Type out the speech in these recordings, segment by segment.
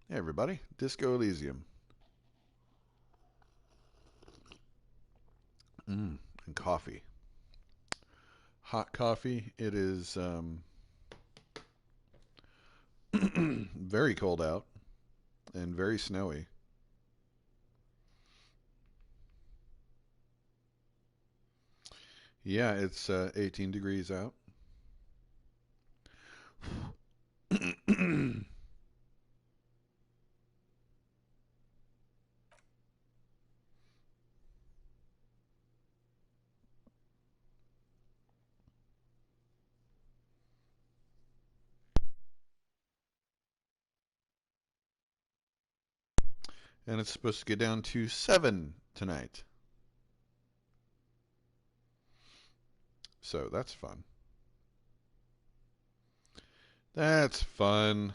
Hey everybody, Disco Elysium. And coffee. Hot coffee. It is very cold out and very snowy. Yeah, it's 18 degrees out. And it's supposed to get down to 7 tonight. So that's fun. That's fun.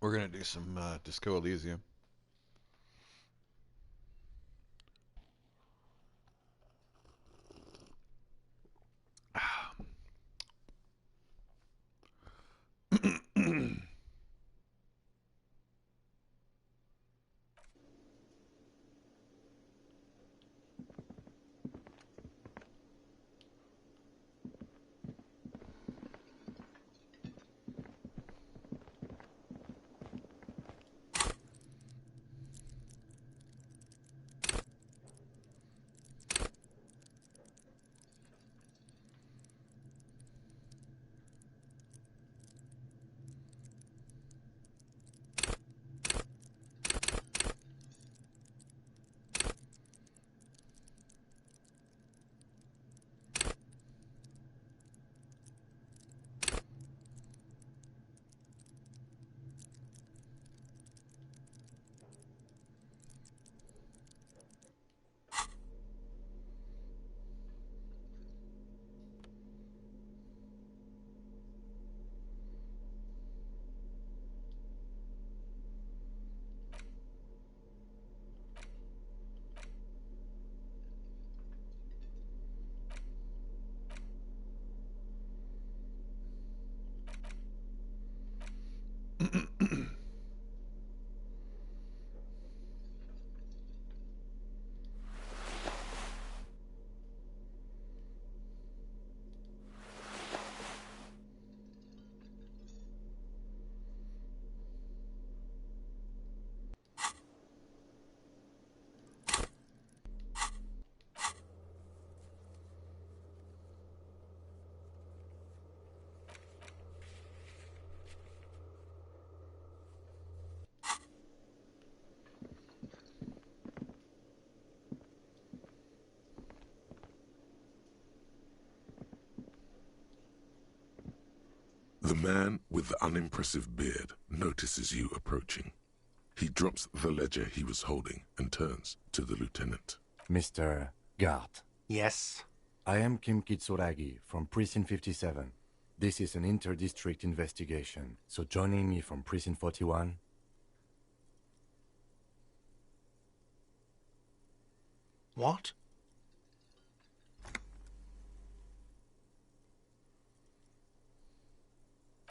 We're going to do some Disco Elysium. The man with the unimpressive beard notices you approaching. He drops the ledger he was holding and turns to the lieutenant. Mr. Gart. Yes? I am Kim Kitsuragi from Precinct 57. This is an inter-district investigation, so joining me from Precinct 41... What?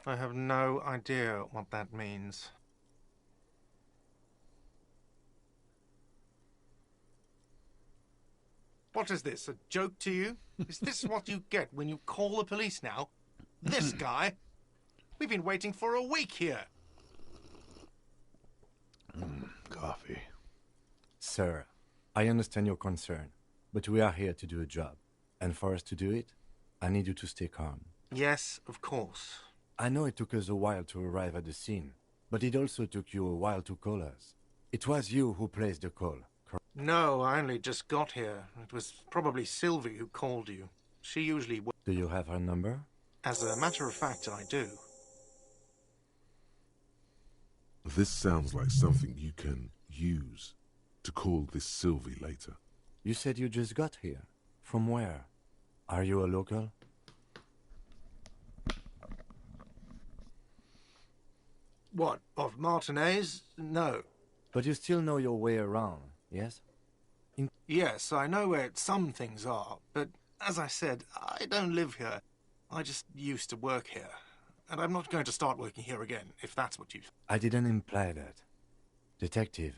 I have no idea what that means. What is this, a joke to you? Is this what you get when you call the police now? This guy? We've been waiting for a week here. Coffee. Sir, I understand your concern, but we are here to do a job. And for us to do it, I need you to stay calm. Yes, of course. I know it took us a while to arrive at the scene, but it also took you a while to call us. It was you who placed the call, correct? No, I only just got here. It was probably Sylvie who called you. She usually... Do you have her number? As a matter of fact, I do. This sounds like something you can use to call this Sylvie later. You said you just got here. From where? Are you a local? What, of Martinez? No. But you still know your way around, yes? Yes, I know where some things are, but As I said, I don't live here. I just used to work here. And I'm not going to start working here again, if that's what you... I didn't imply that. Detective.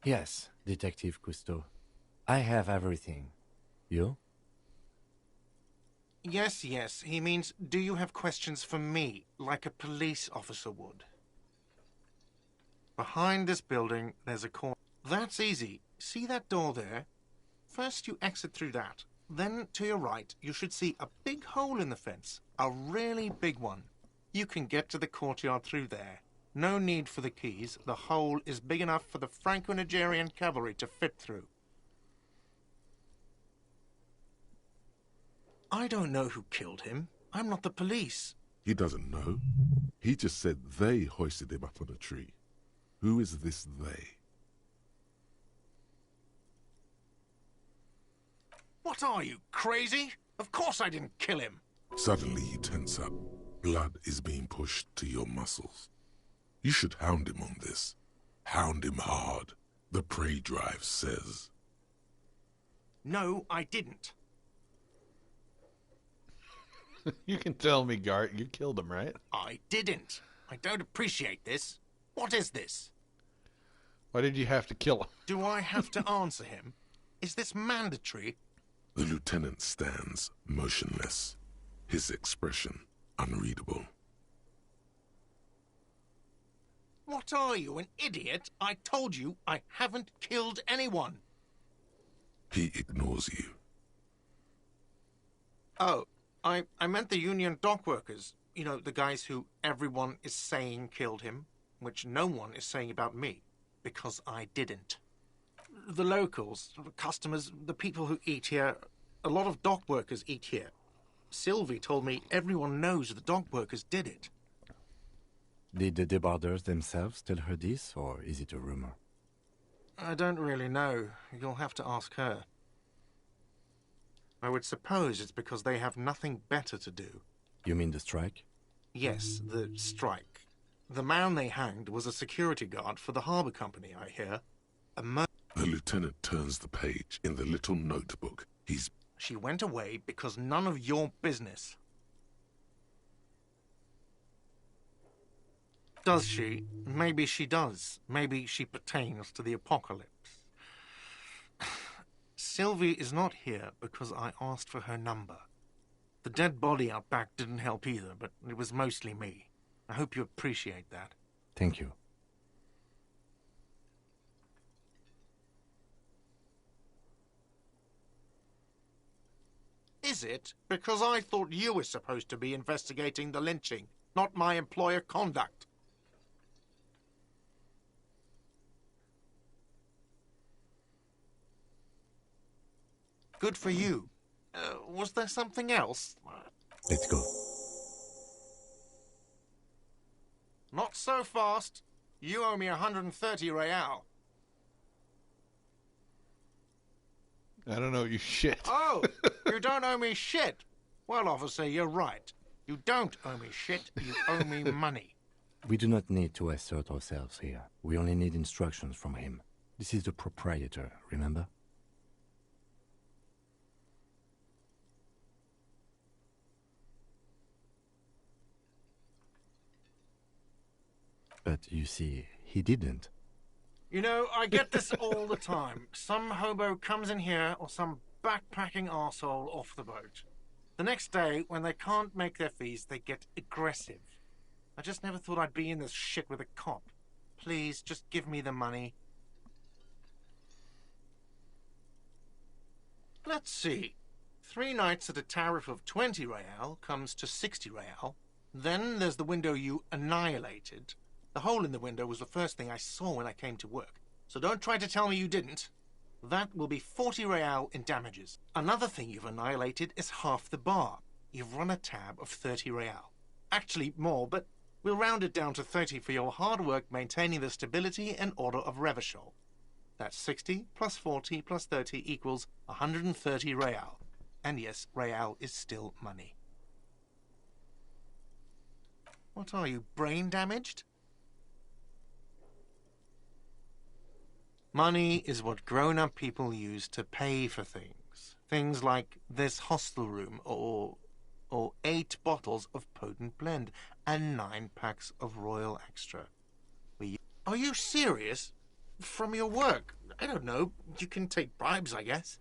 Yes, Detective Cousteau. I have everything. You? Yes, yes. He means, do you have questions for me, like a police officer would? Behind this building, there's a corner. That's easy. See that door there? First you exit through that. Then, to your right, you should see a big hole in the fence. A really big one. You can get to the courtyard through there. No need for the keys. The hole is big enough for the Franco-Nigerian cavalry to fit through. I don't know who killed him. I'm not the police. He doesn't know. He just said they hoisted him up on a tree. Who is this they? What are you, crazy? Of course I didn't kill him. Suddenly you tense up. Blood is being pushed to your muscles. You should hound him on this. Hound him hard. The prey drive says. No, I didn't. You can tell me, Gart, you killed him, right? I didn't. I don't appreciate this. What is this? Why did you have to kill him? Do I have to answer him? Is this mandatory? The lieutenant stands motionless, his expression unreadable. What are you, an idiot? I told you I haven't killed anyone. He ignores you. Oh, I meant the union dock workers. You know, the guys who everyone is saying killed him, which no one is saying about me, because I didn't. The locals, the customers, the people who eat here, a lot of dock workers eat here. Sylvie told me everyone knows the dock workers did it. Did the debarders themselves tell her this, or is it a rumor? I don't really know. You'll have to ask her. I would suppose it's because they have nothing better to do. You mean the strike? Yes, the strike. The man they hanged was a security guard for the harbour company, I hear. The lieutenant turns the page in the little notebook. She went away because none of your business. Does she? Maybe she does. Maybe she pertains to the apocalypse. Sylvie is not here because I asked for her number. The dead body out back didn't help either, but it was mostly me. I hope you appreciate that. Thank you. Is it? Because I thought you were supposed to be investigating the lynching, not my employer conduct. Good for you. Was there something else? Let's go. Not so fast. You owe me 130 real. I don't know, you shit. Oh, you don't owe me shit. Well, officer, you're right. You don't owe me shit. You owe me money. We do not need to assert ourselves here. We only need instructions from him. This is the proprietor, remember? But you see, he didn't. You know, I get this all the time. Some hobo comes in here or some backpacking arsehole off the boat. The next day, when they can't make their fees, they get aggressive. I just never thought I'd be in this shit with a cop. Please, just give me the money. Let's see. 3 nights at a tariff of 20 real comes to 60 real. Then there's the window you annihilated. The hole in the window was the first thing I saw when I came to work. So don't try to tell me you didn't. That will be 40 real in damages. Another thing you've annihilated is half the bar. You've run a tab of 30 real. Actually more, but we'll round it down to 30 for your hard work maintaining the stability and order of Revachol. That's 60 plus 40 plus 30 equals 130 real. And yes, real is still money. What are you, brain damaged? Money is what grown-up people use to pay for things. Things like this hostel room or 8 bottles of potent blend and 9 packs of Royal Extra. Are you serious? From your work? I don't know. You can take bribes, I guess.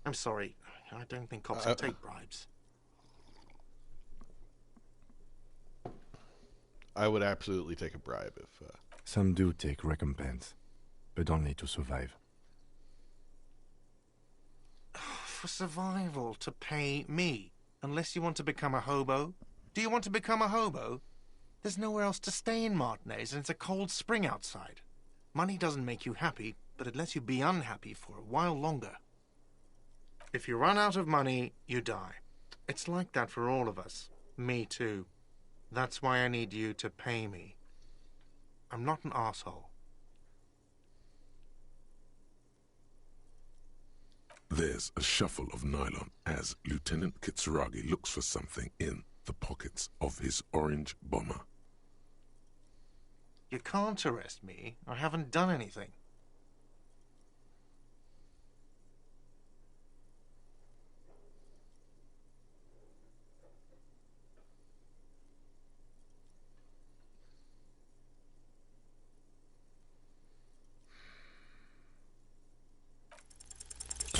I'm sorry. I don't think cops can take bribes. I would absolutely take a bribe if... Some do take recompense, but only to survive. For survival, to pay me. Unless you want to become a hobo. Do you want to become a hobo? There's nowhere else to stay in Martinez, and it's a cold spring outside. Money doesn't make you happy, but it lets you be unhappy for a while longer. If you run out of money, you die. It's like that for all of us. Me too. That's why I need you to pay me. I'm not an asshole. There's a shuffle of nylon as Lieutenant Kitsuragi looks for something in the pockets of his orange bomber. You can't arrest me. I haven't done anything.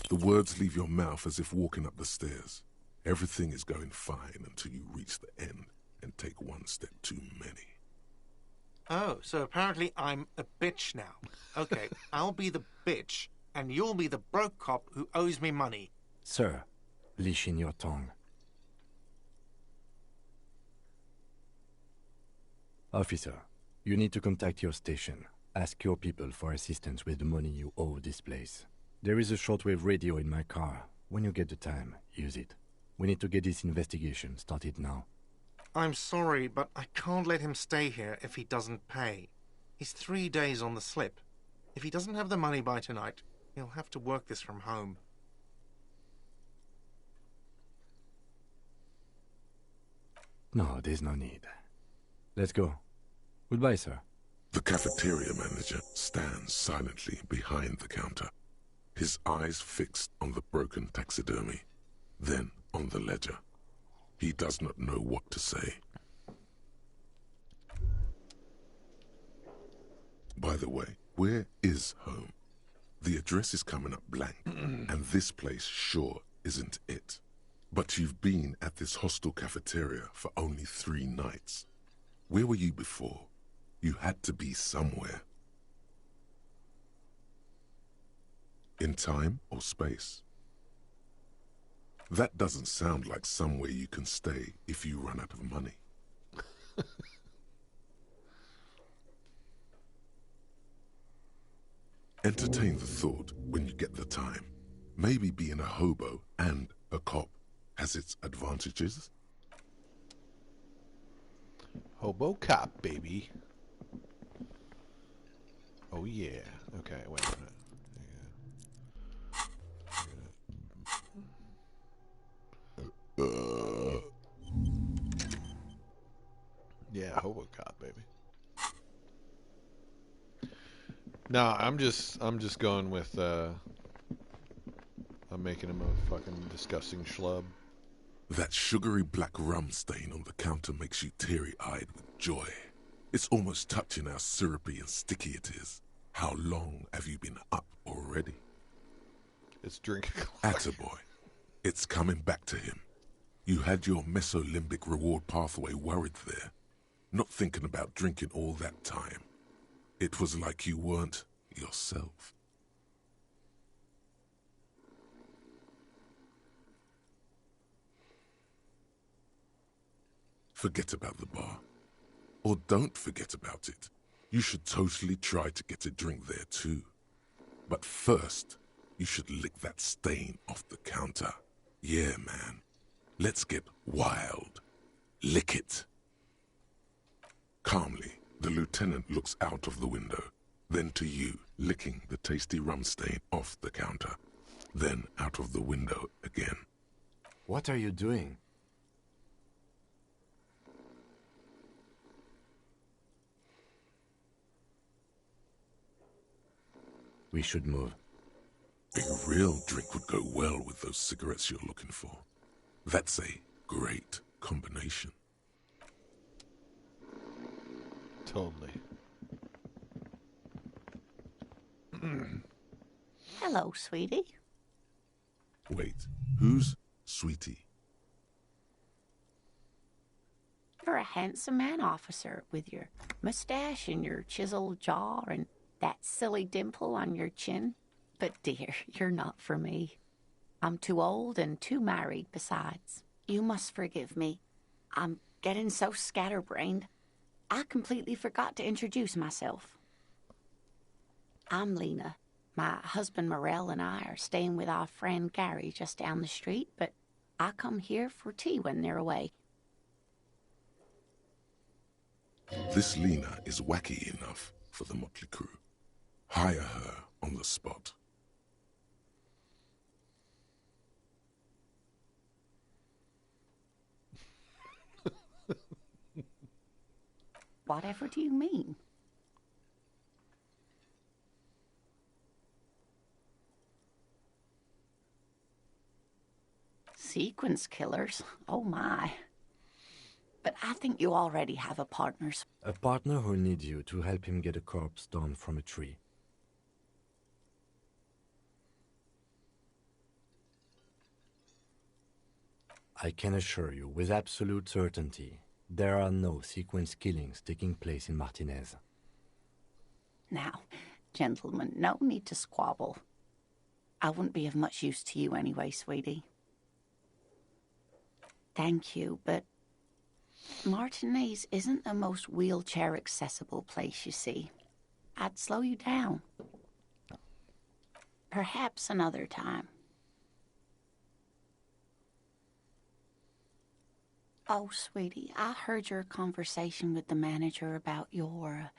The words leave your mouth as if walking up the stairs. Everything is going fine until you reach the end and take one step too many. Oh, so apparently I'm a bitch now. Okay, I'll be the bitch, and you'll be the broke cop who owes me money. Sir, leash in your tongue. Officer, you need to contact your station. Ask your people for assistance with the money you owe this place. There is a shortwave radio in my car. When you get the time, use it. We need to get this investigation started now. I'm sorry, but I can't let him stay here if he doesn't pay. He's 3 days on the slip. If he doesn't have the money by tonight, he'll have to work this from home. No, there's no need. Let's go. Goodbye, sir. The cafeteria manager stands silently behind the counter, his eyes fixed on the broken taxidermy, then on the ledger. He does not know what to say. By the way, where is home? The address is coming up blank, and this place sure isn't it. But you've been at this hostel cafeteria for only 3 nights. Where were you before? You had to be somewhere. In time or space? That doesn't sound like somewhere you can stay if you run out of money. Entertain the thought when you get the time. Maybe being a hobo and a cop has its advantages. Hobo cop, baby. Oh yeah. Okay, wait a minute. Yeah, hobo cop, baby. No, I'm just going with I'm making him a fucking disgusting schlub. That sugary black rum stain on the counter makes you teary-eyed with joy. It's almost touching how syrupy and sticky it is. How long have you been up already? It's drinking. Attaboy. It's coming back to him. You had your mesolimbic reward pathway worried there, not thinking about drinking all that time. It was like you weren't yourself. Forget about the bar. Or don't forget about it. You should totally try to get a drink there too. But first, you should lick that stain off the counter. Yeah, man. Let's get wild. Lick it. Calmly, the lieutenant looks out of the window, then to you, licking the tasty rum stain off the counter, then out of the window again. What are you doing? We should move. A real drink would go well with those cigarettes you're looking for. That's a great combination. Totally. Hello, sweetie. Wait, who's Sweetie? You're a handsome man, officer, with your mustache and your chiseled jaw and that silly dimple on your chin. But dear, you're not for me. I'm too old and too married besides. You must forgive me. I'm getting so scatterbrained. I completely forgot to introduce myself. I'm Lena. My husband Morel and I are staying with our friend Gary just down the street, but I come here for tea when they're away. This Lena is wacky enough for the motley crew. Hire her on the spot. Whatever do you mean? Sequence killers? Oh my. But I think you already have a partner. A partner who needs you to help him get a corpse down from a tree. I can assure you with absolute certainty, there are no sequence killings taking place in Martinez. Now, gentlemen, no need to squabble. I wouldn't be of much use to you anyway, sweetie. Thank you, but Martinez isn't the most wheelchair-accessible place, you see. I'd slow you down. Perhaps another time. Oh, sweetie, I heard your conversation with the manager about your...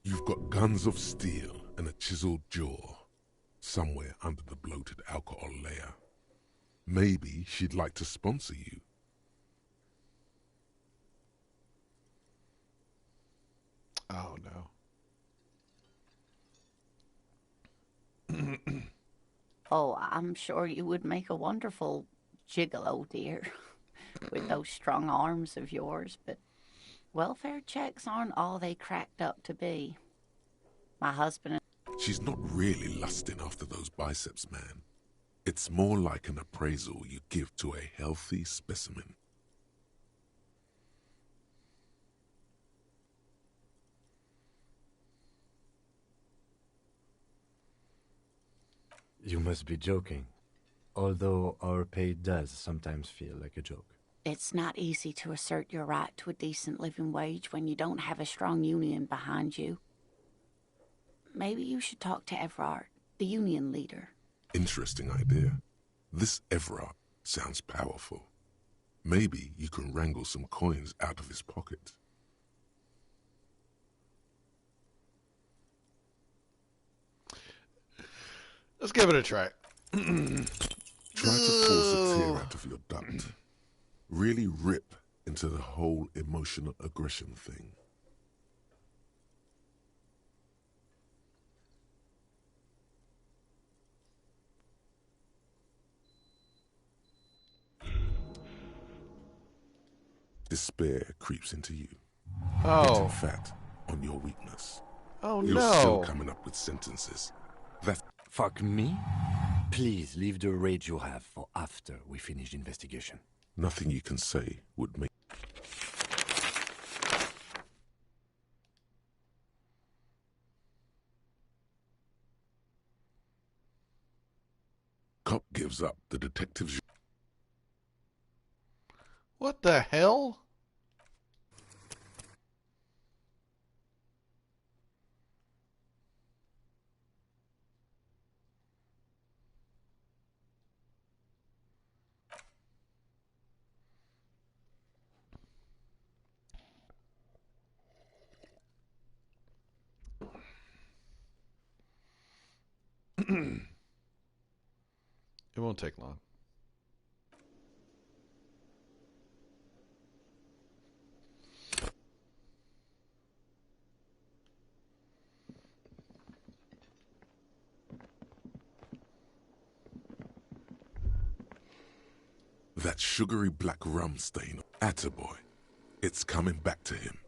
You've got guns of steel and a chiseled jaw somewhere under the bloated alcohol layer. Maybe she'd like to sponsor you. Oh, no. Oh, I'm sure you would make a wonderful gigolo, dear, with those strong arms of yours, but welfare checks aren't all they cracked up to be. My husband... She's not really lusting after those biceps, man. It's more like an appraisal you give to a healthy specimen. You must be joking. Although our pay does sometimes feel like a joke. It's not easy to assert your right to a decent living wage when you don't have a strong union behind you. Maybe you should talk to Everard, the union leader. Interesting idea. This Everard sounds powerful. Maybe you can wrangle some coins out of his pocket. Let's give it a try. Try to force a tear out of your duct. Really rip into the whole emotional aggression thing. Despair creeps into you. Oh. Getting fat on your weakness. Oh, You're still no. coming up with sentences. That's Fuck me? Please leave the rage you have for after we finish the investigation. nothing you can say would make... Cop gives up. The detectives... What the hell? It won't take long. That sugary black rum stain. Attaboy. It's coming back to him.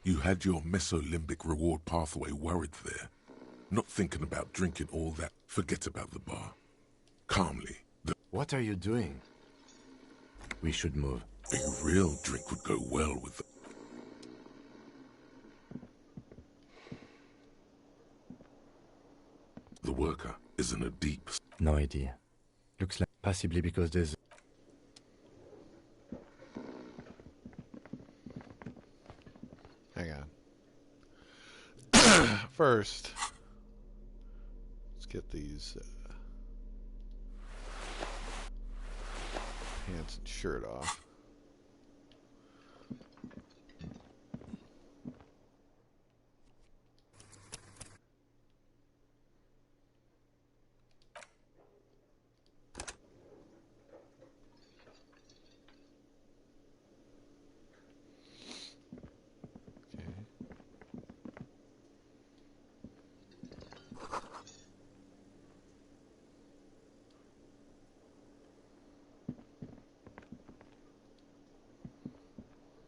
You had your mesolimbic reward pathway worried there. Not thinking about drinking all that. Forget about the bar. Calmly. What are you doing? We should move. A real drink would go well with the... The worker is in a deep... No idea. Looks like possibly because there's... Hang on. First, let's get these pants and shirt off.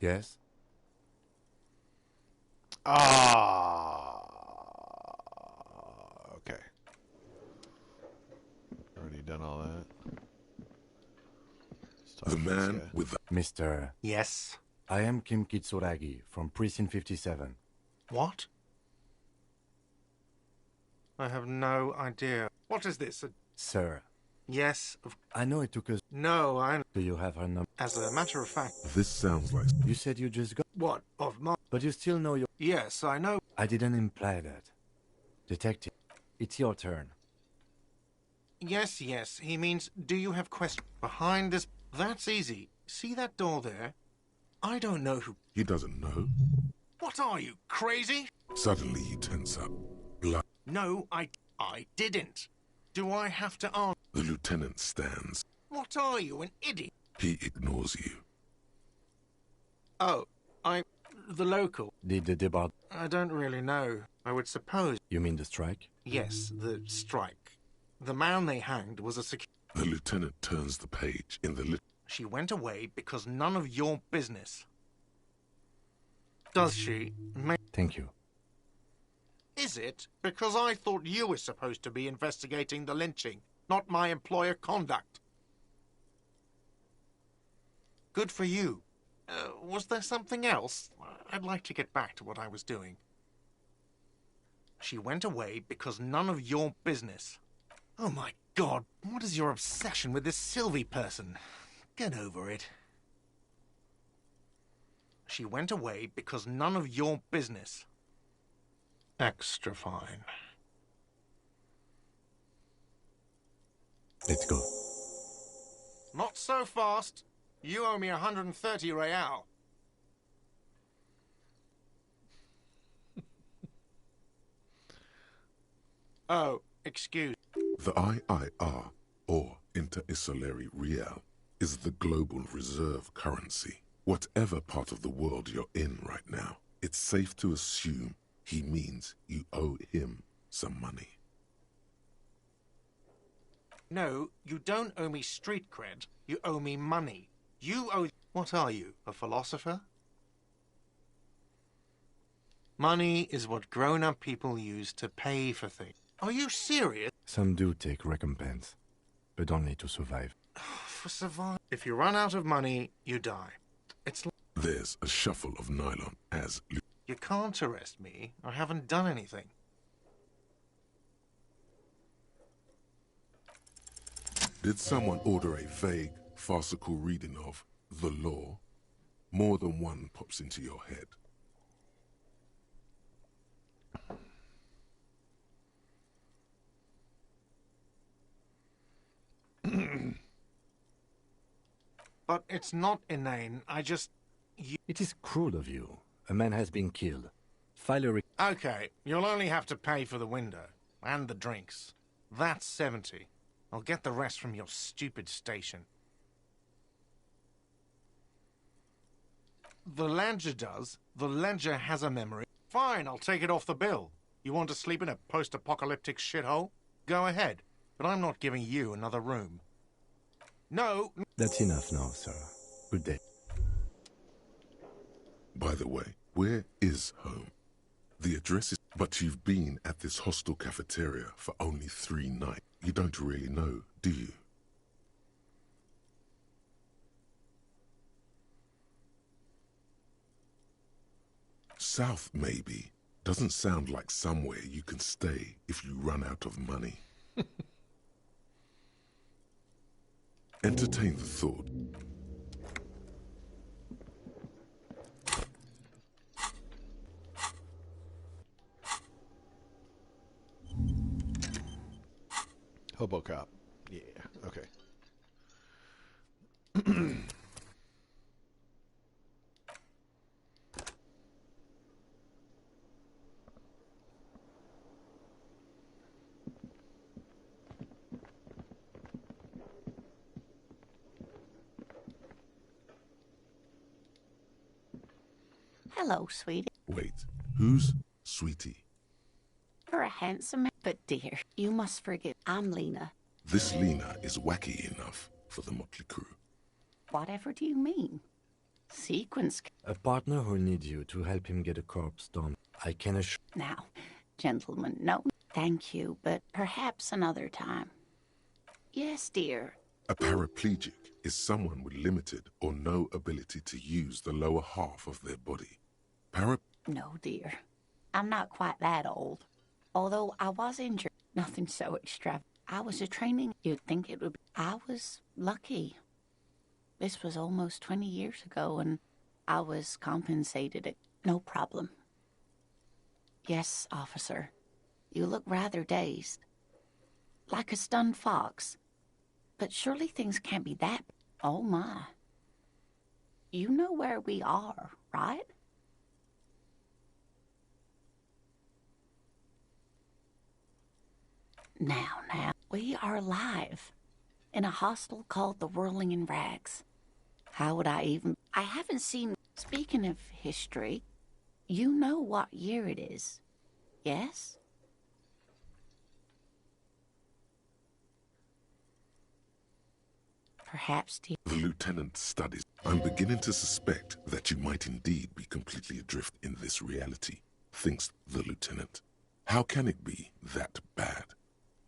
Yes? Okay. Already done all that. Let's talk The to this man guy. with the... Mr. Yes? I am Kim Kitsuragi from Precinct 57. What? I have no idea. What is this? Sir, Yes? I know it took us... No, I... Do you have her number? As a matter of fact... This sounds like... You said you just got... What? Of my... But you still know your... Yes, I know. I didn't imply that. Detective, it's your turn. Yes, he means, do you have questions behind this? That's easy. See that door there? I don't know who... He doesn't know. What are you, crazy? Suddenly he tense up. Blood. No, I didn't. Do I have to answer? The lieutenant stands. What are you, an idiot? He ignores you. Oh, the local. Did the debate... I don't really know. I would suppose. You mean the strike? Yes, the strike. The man they hanged was a The lieutenant turns the page in the She went away because none of your business. Does she? Thank you. Is it? Because I thought you were supposed to be investigating the lynching, not my employer conduct. Good for you. Was there something else? I'd like to get back to what I was doing. She went away because none of your business. Oh my God, what is your obsession with this Sylvie person? Get over it. She went away because none of your business. Extra fine. Let's go. Not so fast. You owe me 130 real. Oh, excuse. The IIR, or Inter-Isolary Real, is the global reserve currency. Whatever part of the world you're in right now, it's safe to assume he means you owe him some money. No, you don't owe me street cred. You owe me money. You owe... What are you, a philosopher? Money is what grown-up people use to pay for things. Are you serious? Some do take recompense, but only to survive. For survival. If you run out of money, you die. It's like... There's a shuffle of nylon as... You can't arrest me. I haven't done anything. Did someone order a vague, farcical reading of the law? More than one pops into your head. But it's not inane. I just... It is cruel of you. A man has been killed. File a... Okay, you'll only have to pay for the window. And the drinks. That's 70. I'll get the rest from your stupid station. The ledger does. The ledger has a memory. Fine, I'll take it off the bill. You want to sleep in a post-apocalyptic shithole? Go ahead. But I'm not giving you another room. No. That's enough now, sir. Good day. By the way, where is home? The address is... But you've been at this hostel cafeteria for only 3 nights. You don't really know, do you? South, maybe. Doesn't sound like somewhere you can stay if you run out of money. Entertain the thought. Hobo cop. Yeah, okay. Hello, sweetie. Wait, who's Sweetie? You're a handsome man. But dear, you must forgive. I'm Lena. This Lena is wacky enough for the motley crew. Whatever do you mean? Sequence. A partner who needs you to help him get a corpse done. I can assure... Now, gentlemen, no, thank you, but perhaps another time. Yes, dear. A paraplegic is someone with limited or no ability to use the lower half of their body. No, dear. I'm not quite that old. Although I was injured, nothing so extravagant. I was a training. You'd think it would be. I was lucky. This was almost 20 years ago, and I was compensated. No problem. Yes, officer. You look rather dazed. Like a stunned fox. But surely things can't be that... Oh, my. You know where we are, right? Now, we are live in a hostel called the Whirling in Rags. How would I even... I haven't seen... Speaking of history, you know what year it is, yes? Perhaps, dear... The lieutenant studies. I'm beginning to suspect that you might indeed be completely adrift in this reality, thinks the lieutenant. How can it be that bad?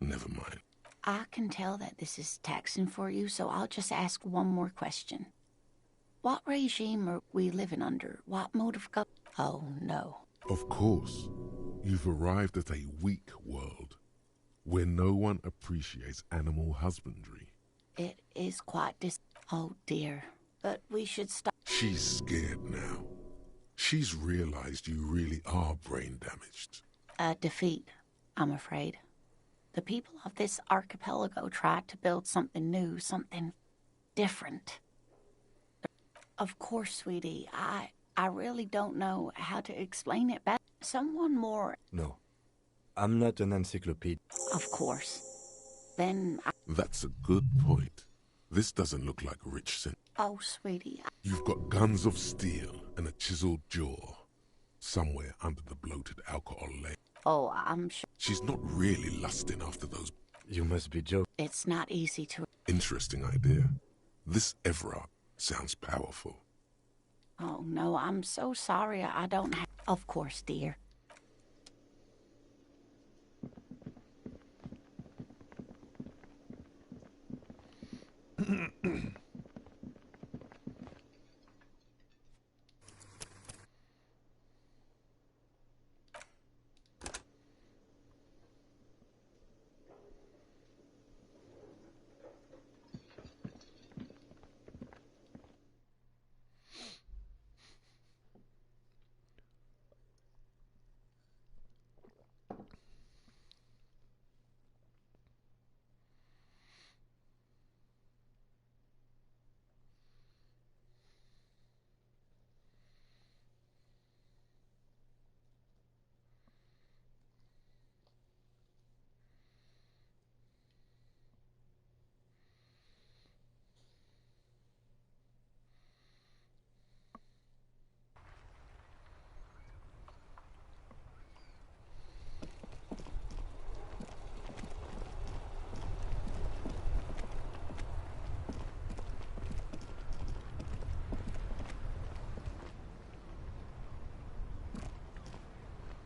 Never mind. I can tell that this is taxing for you, so I'll just ask one more question. What regime are we living under? What mode of government? Oh, no. Of course, you've arrived at a weak world where no one appreciates animal husbandry. It is quite Oh, dear. But we should stop. She's scared now. She's realized you really are brain damaged. A defeat, I'm afraid. The people of this archipelago tried to build something new, something different. Of course, sweetie, I really don't know how to explain it better. Someone more... No. I'm not an encyclopedia. Of course. Then That's a good point. This doesn't look like rich sin. Oh, sweetie. You've got guns of steel and a chiseled jaw somewhere under the bloated alcohol layer. Oh, I'm sure... She's not really lusting after those. You must be joking. It's not easy to... Interesting idea. This Everard sounds powerful. Oh, no, I'm so sorry. I don't have... Of course, dear.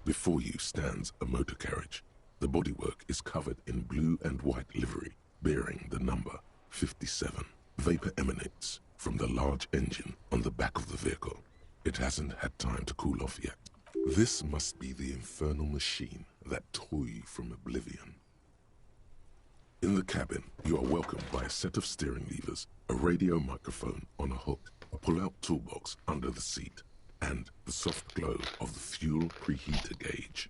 Before you stands a motor carriage. The bodywork is covered in blue and white livery, bearing the number 57. Vapor emanates from the large engine on the back of the vehicle. It hasn't had time to cool off yet. This must be the infernal machine that tore you from oblivion. In the cabin, you are welcomed by a set of steering levers, a radio microphone on a hook, a pull-out toolbox under the seat, and the soft glow of the fuel preheater gauge.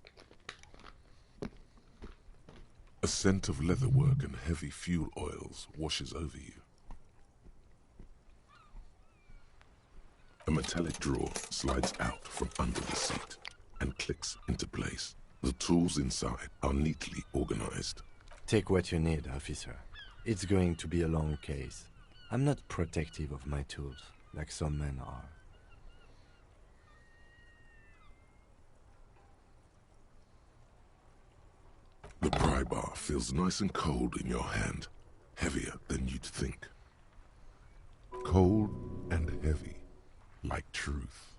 A scent of leatherwork and heavy fuel oils washes over you. A metallic drawer slides out from under the seat and clicks into place. The tools inside are neatly organized. Take what you need, officer. It's going to be a long case. I'm not protective of my tools, like some men are. The pry bar feels nice and cold in your hand, heavier than you'd think. Cold and heavy, like truth.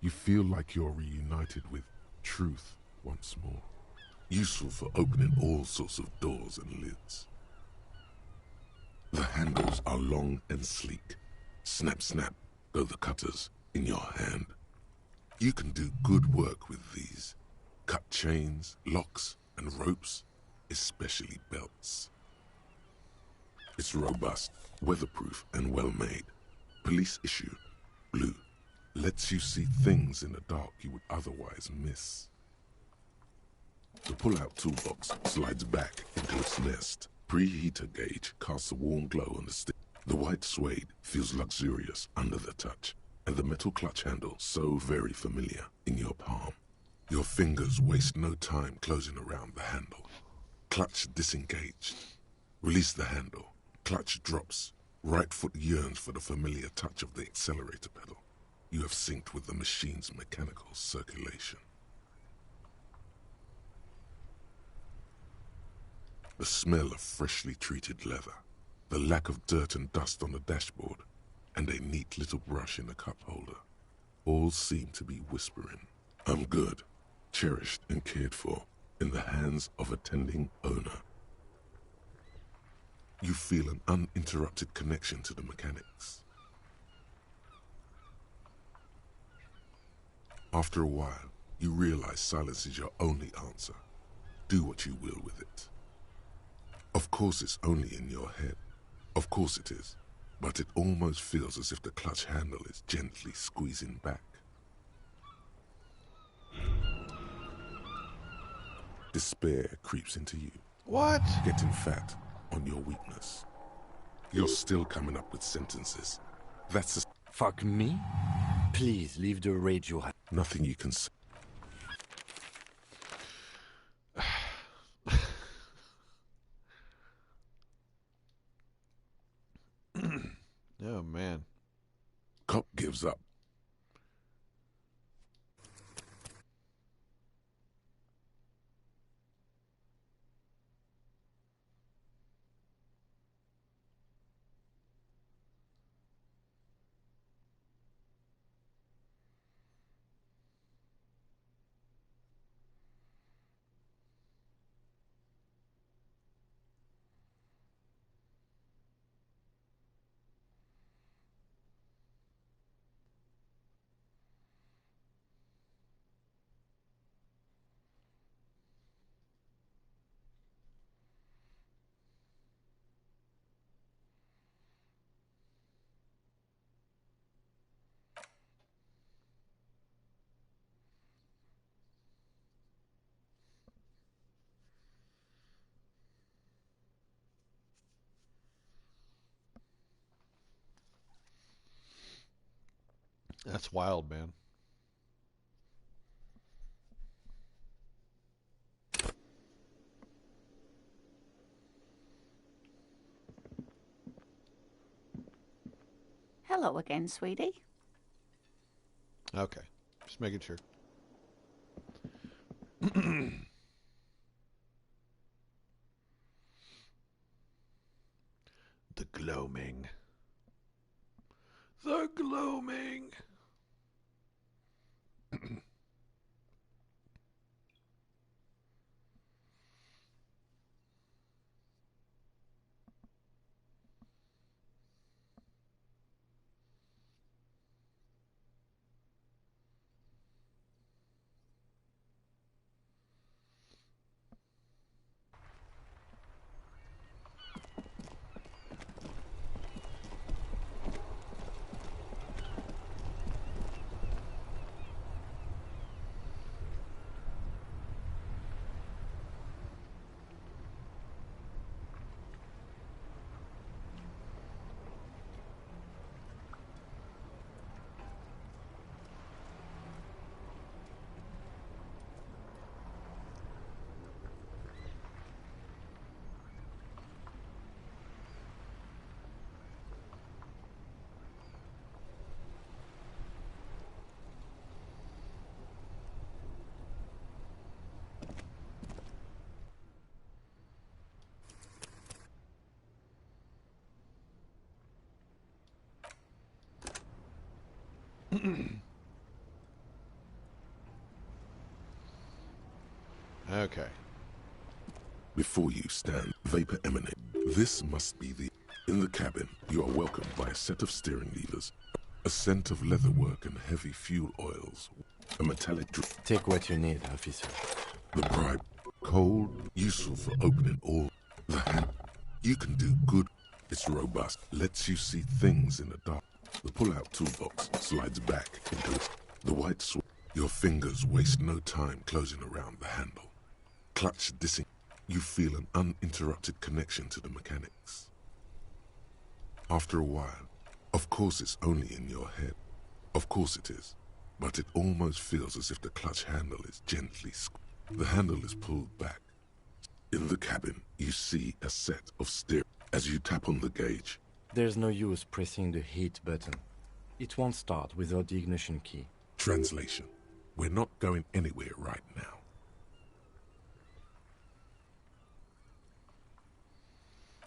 You feel like you're reunited with truth once more. Useful for opening all sorts of doors and lids. The handles are long and sleek. Snap, snap, go the cutters in your hand. You can do good work with these. Cut chains, locks, and ropes, especially belts. It's robust, weatherproof, and well-made. Police issue, blue, lets you see things in the dark you would otherwise miss. The pull-out toolbox slides back into its nest. Preheater gauge casts a warm glow on the stick. The white suede feels luxurious under the touch, and the metal clutch handle so very familiar in your palm. Your fingers waste no time closing around the handle. Clutch disengaged. Release the handle. Clutch drops. Right foot yearns for the familiar touch of the accelerator pedal. You have synced with the machine's mechanical circulation. The smell of freshly treated leather, the lack of dirt and dust on the dashboard, and a neat little brush in the cup holder, all seem to be whispering, "I'm good, cherished and cared for, in the hands of a tending owner." You feel an uninterrupted connection to the mechanics. After a while, you realize silence is your only answer. Do what you will with it. Of course it's only in your head. Of course it is. But it almost feels as if the clutch handle is gently squeezing back. Despair creeps into you. What? Getting fat on your weakness. You're still coming up with sentences. That's a Fuck me? Please leave the radio. nothing you can say. Oh, man. Cop gives up. That's wild, man. Hello again, sweetie. Okay. Just making sure. The gloaming. The gloaming. Okay. Before you stand, vapor emanate. This must be the... In the cabin, you are welcomed by a set of steering levers, a scent of leatherwork and heavy fuel oils, a metallic drip. Take what you need, officer. The bribe, cold, useful for opening all. The hand, you can do good. It's robust, lets you see things in the dark. The pull-out toolbox slides back into it. The white sword. Your fingers waste no time closing around the handle. Clutch dissing. You feel an uninterrupted connection to the mechanics. After a while, of course it's only in your head. Of course it is. But it almost feels as if the clutch handle is gently The handle is pulled back. In the cabin, you see a set of steering. As you tap on the gauge, There's no use pressing the heat button. It won't start without the ignition key. translation. We're not going anywhere right now.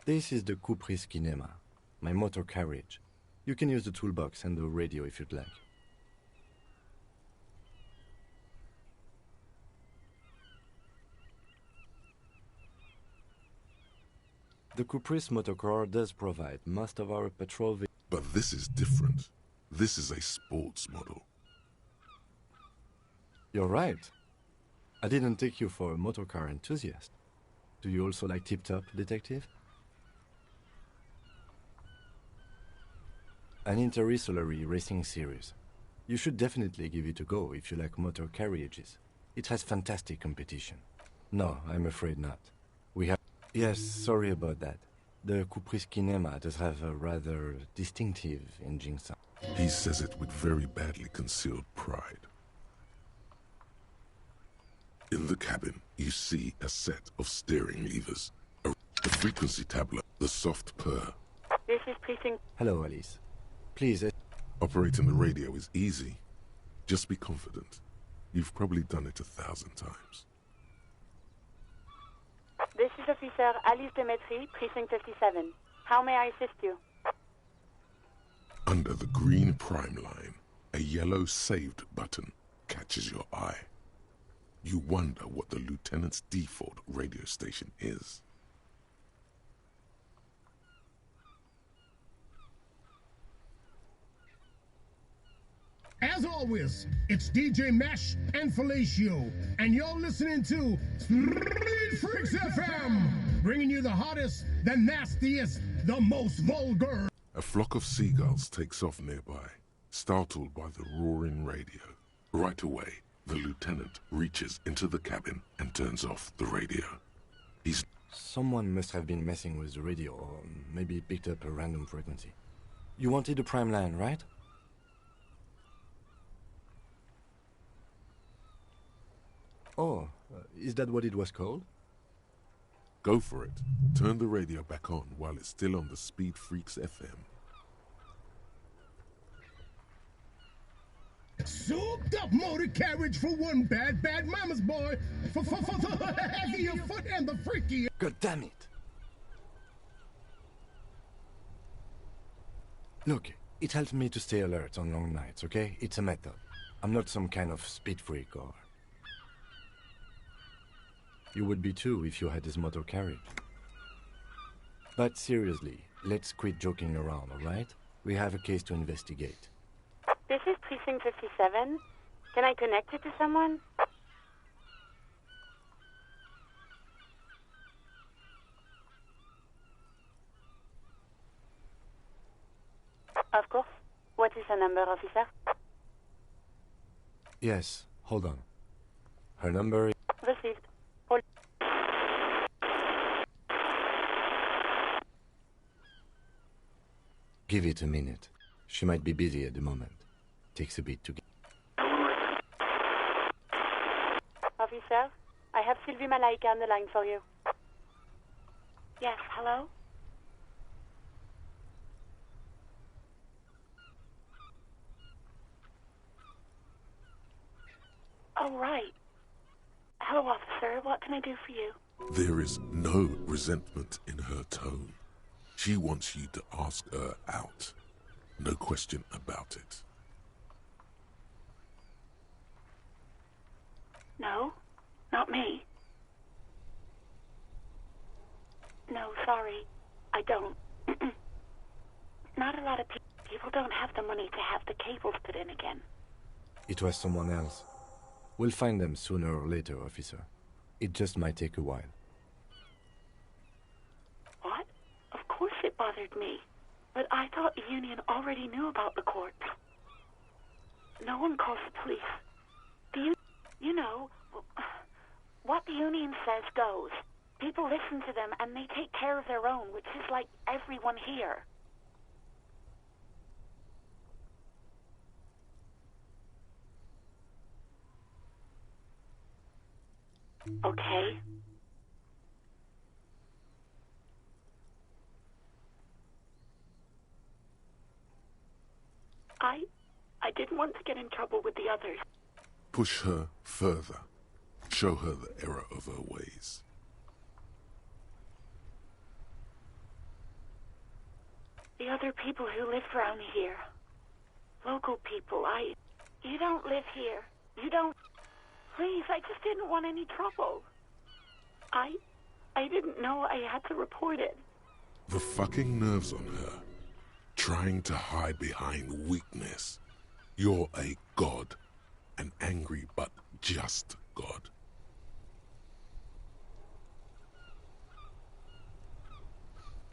This is the Kupris Kinema, my motor carriage. You can use the toolbox and the radio if you'd like. The Kupris motorcar does provide most of our patrol vehicles. But this is different. This is a sports model. You're right. I didn't take you for a motorcar enthusiast. Do you also like tip-top, detective? An interstellary racing series. You should definitely give it a go if you like motor carriages. It has fantastic competition. No, I'm afraid not. We have... Yes, sorry about that. The Kupris Kinema does have a rather distinctive engine sound. He says it with very badly concealed pride. In the cabin, you see a set of steering levers, a frequency tablet, the soft purr. This is Precinct. Hello, Alice. Please, Operating the radio is easy. Just be confident. You've probably done it 1,000 times. This is Officer Alice Demetri, Precinct 57. How may I assist you? Under the green prime line, a yellow saved button catches your eye. You wonder what the lieutenant's default radio station is. As always, it's DJ Mesh and Felicio, and you're listening to Street Freaks FM, bringing you the hottest, the nastiest, the most vulgar. A flock of seagulls takes off nearby, startled by the roaring radio. Right away, the lieutenant reaches into the cabin and turns off the radio. He's... someone must have been messing with the radio, or maybe picked up a random frequency. You wanted a prime line, right? Oh, is that what it was called? Go for it. Turn the radio back on while it's still on the Speed Freaks FM. Souped up motor carriage for one bad mama's boy, for the heavier foot and the freaky. God damn it! Look, it helps me to stay alert on long nights, okay? It's a method. I'm not some kind of speed freak or... You would be too if you had this motor carriage. But seriously, let's quit joking around, alright? We have a case to investigate. This is Precinct 57. Can I connect it to someone? Of course. What is her number, officer? Yes, hold on. Her number is... Received. Give it a minute. She might be busy at the moment. Takes a bit to get... Officer, I have Sylvie Malaika on the line for you. Yes, hello? Oh, right. Hello, officer. What can I do for you? There is no resentment in her tone. She wants you to ask her out. No question about it. No, not me. No, sorry, I don't. Not a lot of people don't have the money to have the cables put in again. It was someone else. We'll find them sooner or later, officer. It just might take a while. What? Of course it bothered me. But I thought the Union already knew about the corpse. No one calls the police. You know, what the Union says goes. People listen to them and they take care of their own, which is like everyone here. Okay. I didn't want to get in trouble with the others. Push her further. Show her the error of her ways. The other people who live around here. Local people, You don't live here. You don't... Please, I just didn't want any trouble. I didn't know I had to report it. The fucking nerves on her. Trying to hide behind weakness. You're a god. An angry but just god.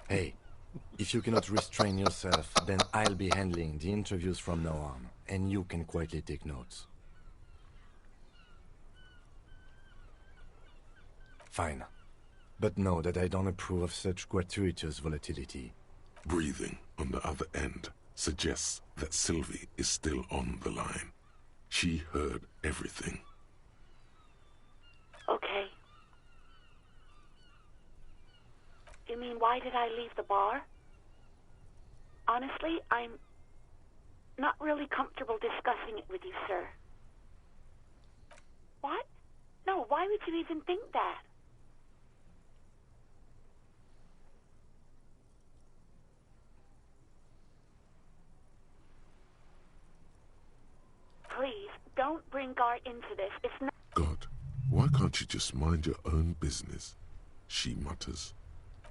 Hey, if you cannot restrain yourself, then I'll be handling the interviews from now on, and you can quietly take notes. Fine. But know that I don't approve of such gratuitous volatility. Breathing on the other end suggests that Sylvie is still on the line. She heard everything. Okay. You mean, why did I leave the bar? Honestly, I'm not really comfortable discussing it with you, sir. What? No, why would you even think that? Please, don't bring Gar into this. It's not... God, why can't you just mind your own business? She mutters.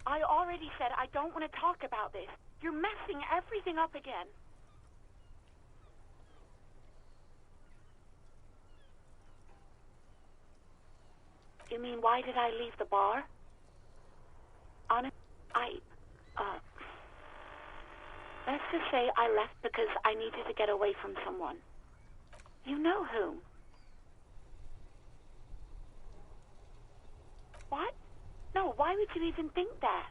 I already said I don't want to talk about this. You're messing everything up again. You mean, why did I leave the bar? Let's just say I left because I needed to get away from someone. You know whom. What? No, why would you even think that?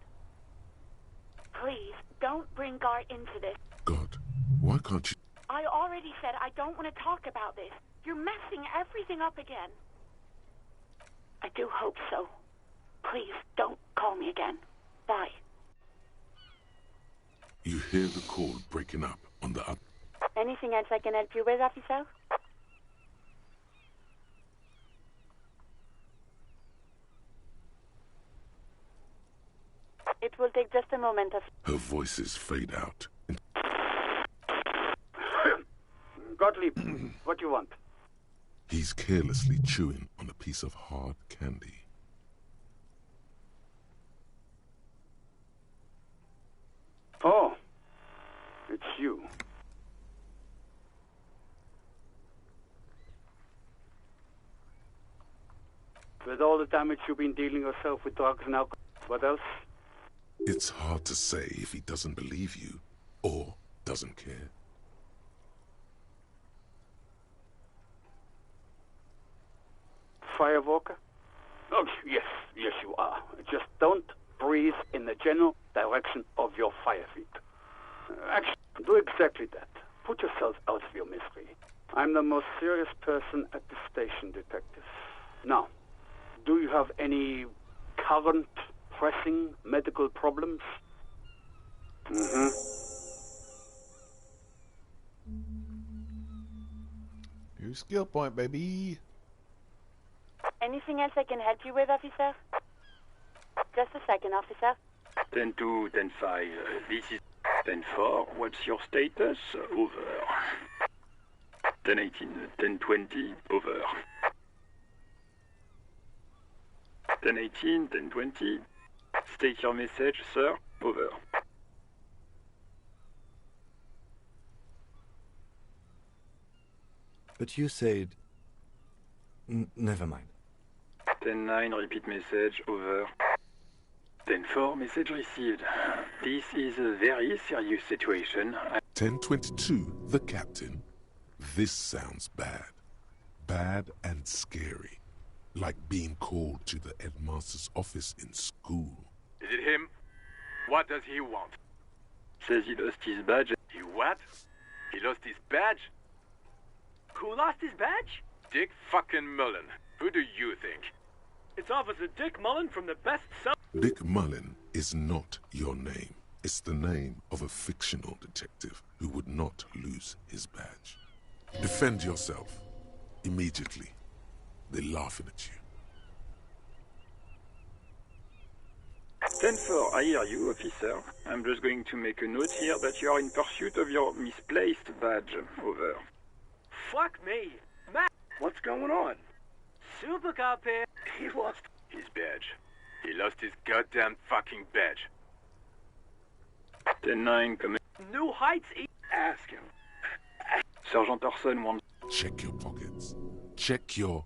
Please, don't bring Gar into this. God, why can't you... I already said I don't want to talk about this. You're messing everything up again. I do hope so. Please, don't call me again. Bye. You hear the call breaking up on the up. Anything else I can help you with, officer? It will take just a moment of... Her voices fade out. Gottlieb, what do you want? He's carelessly chewing on a piece of hard candy. Oh, it's you. With all the damage you've been dealing yourself with drugs and alcohol, what else? It's hard to say if he doesn't believe you or doesn't care. Firewalker? Oh, yes, you are. Just don't breathe in the general direction of your fire feet. Actually, do exactly that. Put yourself out of your misery. I'm the most serious person at the station, detective. Now, do you have any current, pressing medical problems? Mm-hmm. New skill point, baby. Anything else I can help you with, officer? Just a second, officer. 10-2, 10-5. This is 10-4. What's your status? Over. 10-18, 10-20. Over. 1018, 1020. State your message, sir. Over. But you said... never mind. 10-9, repeat message, over. 10-4, message received. This is a very serious situation. 1022, the captain. This sounds bad. Bad and scary. Like being called to the headmaster's office in school. Is it him? What does he want? Says he lost his badge. He what? He lost his badge? Who lost his badge? Dick fucking Mullen. Who do you think? It's Officer Dick Mullen from the best sub... Dick Mullen is not your name. It's the name of a fictional detective who would not lose his badge. Defend yourself. Immediately. They're laughing at you. 10-4, I hear you, officer. I'm just going to make a note here that you are in pursuit of your misplaced badge. Over. Fuck me. Matt, what's going on? Super Cop here. He lost his badge. He lost his goddamn fucking badge. 10-9, come in. New Heights. Ask him. Sergeant Orson wants... Check your pockets. Check your...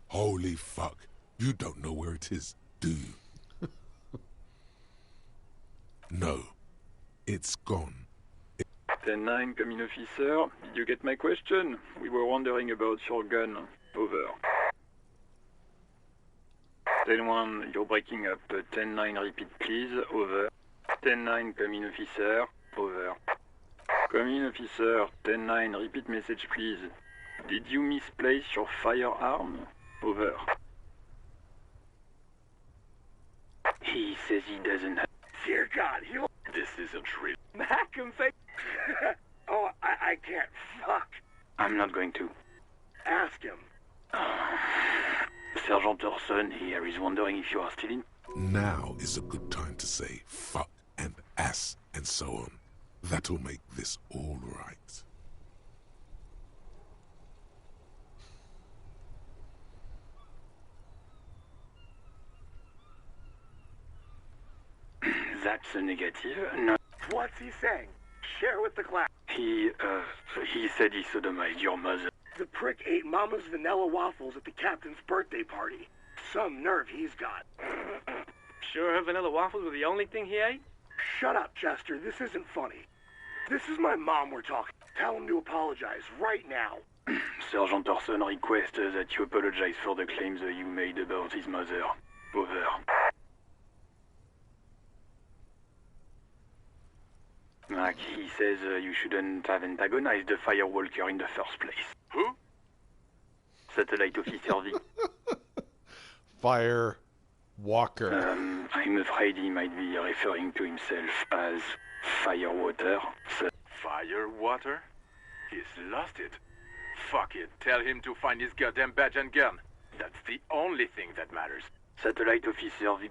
Holy fuck. You don't know where it is, do you? No. It's gone. 10-9, come in, officer. Did you get my question? We were wondering about your gun. Over. 10-1, you're breaking up. 10-9, repeat, please. Over. 10-9, come in, officer. Over. Come in, officer. 10-9, repeat message, please. Did you misplace your firearm? Over. He says he doesn't have... Dear God, he'll... This isn't real. Mac and fake... Oh, I can't. Fuck. I'm not going to. Ask him. Sergeant Orson here is wondering if you are still in... Now is a good time to say fuck and ass and so on. That'll make this all right. That's a negative. No. What's he saying? Share with the class. He said he sodomized your mother. The prick ate Mama's vanilla waffles at the captain's birthday party. Some nerve he's got. Sure her vanilla waffles were the only thing he ate? Shut up, Chester. This isn't funny. This is my mom we're talking. Tell him to apologize right now. Sergeant Orson requests that you apologize for the claims you made about his mother. Over. Mac, he says you shouldn't have antagonized the firewalker in the first place. Who? Satellite Officer V. Fire Walker. I'm afraid he might be referring to himself as Firewater. Firewater? He's lost it. Fuck it. Tell him to find his goddamn badge and gun. That's the only thing that matters. Satellite Officer V.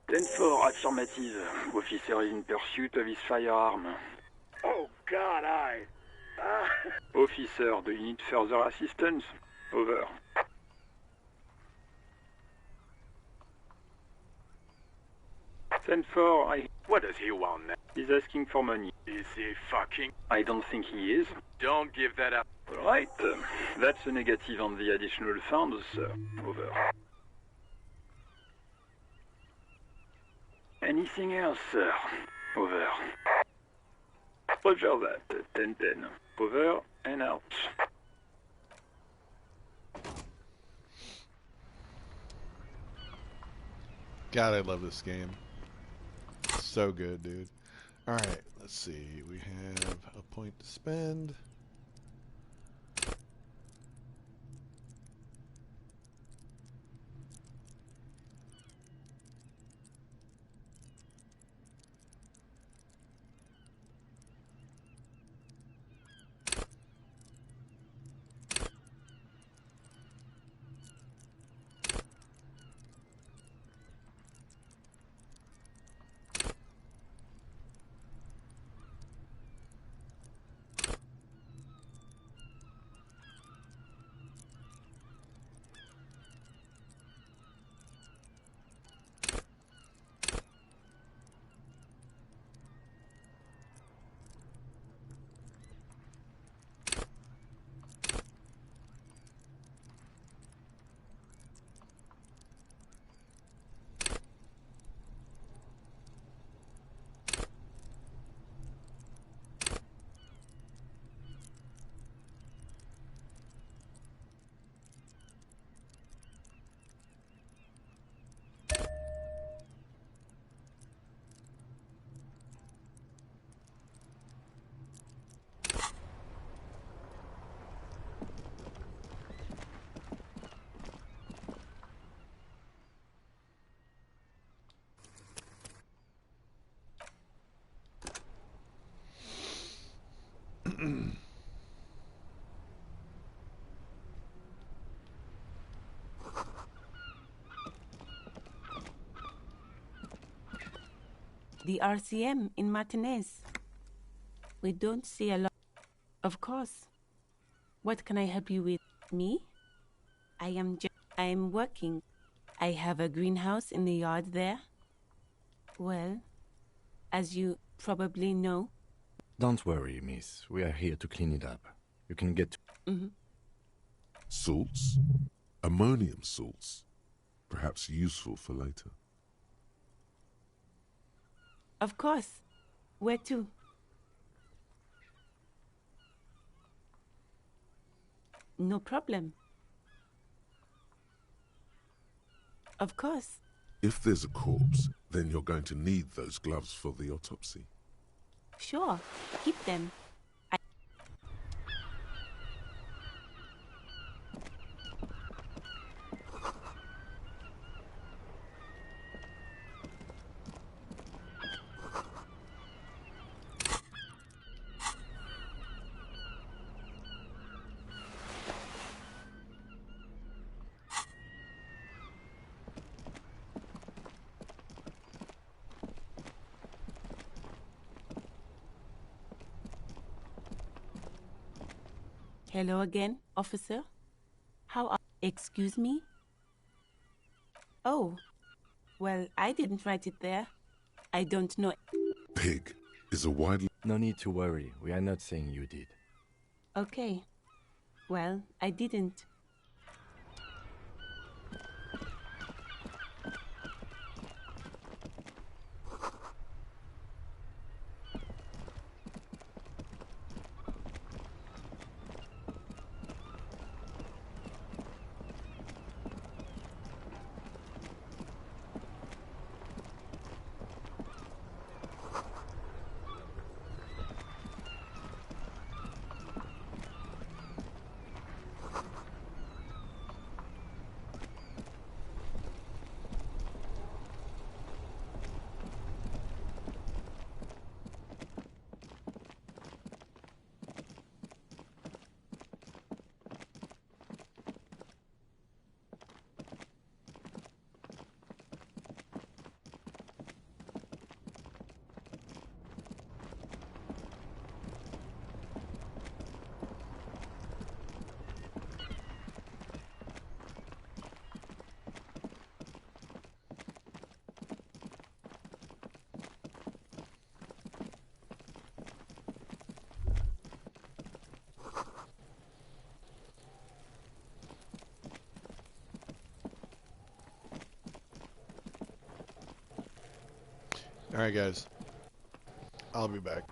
10-4, affirmative. Officer is in pursuit of his firearm. Oh, God, Officer, do you need further assistance? Over. What does he want now? He's asking for money. Is he fucking... I don't think he is. Don't give that up. Right. That's a negative on the additional funds, sir. Over. Anything else, sir? Over. Roger that. 10-10. Over and out. God, I love this game. So good, dude. Alright, let's see. We have a point to spend. The RCM in Martinez. We don't see a lot. Of course. What can I help you with? Me? I am working. I have a greenhouse in the yard there. Well, as you probably know. Don't worry, miss. We are here to clean it up. You can get to... Mm-hmm. Salts? Ammonium salts. Perhaps useful for later. Of course. Where to? No problem. Of course. If there's a corpse, then you're going to need those gloves for the autopsy. Sure. Keep them. Hello again, officer. How are... Excuse me? Oh, well, I didn't write it there. I don't know... Pig is a widely... No need to worry. We are not saying you did. Okay. Well, I didn't. Alright guys, I'll be back.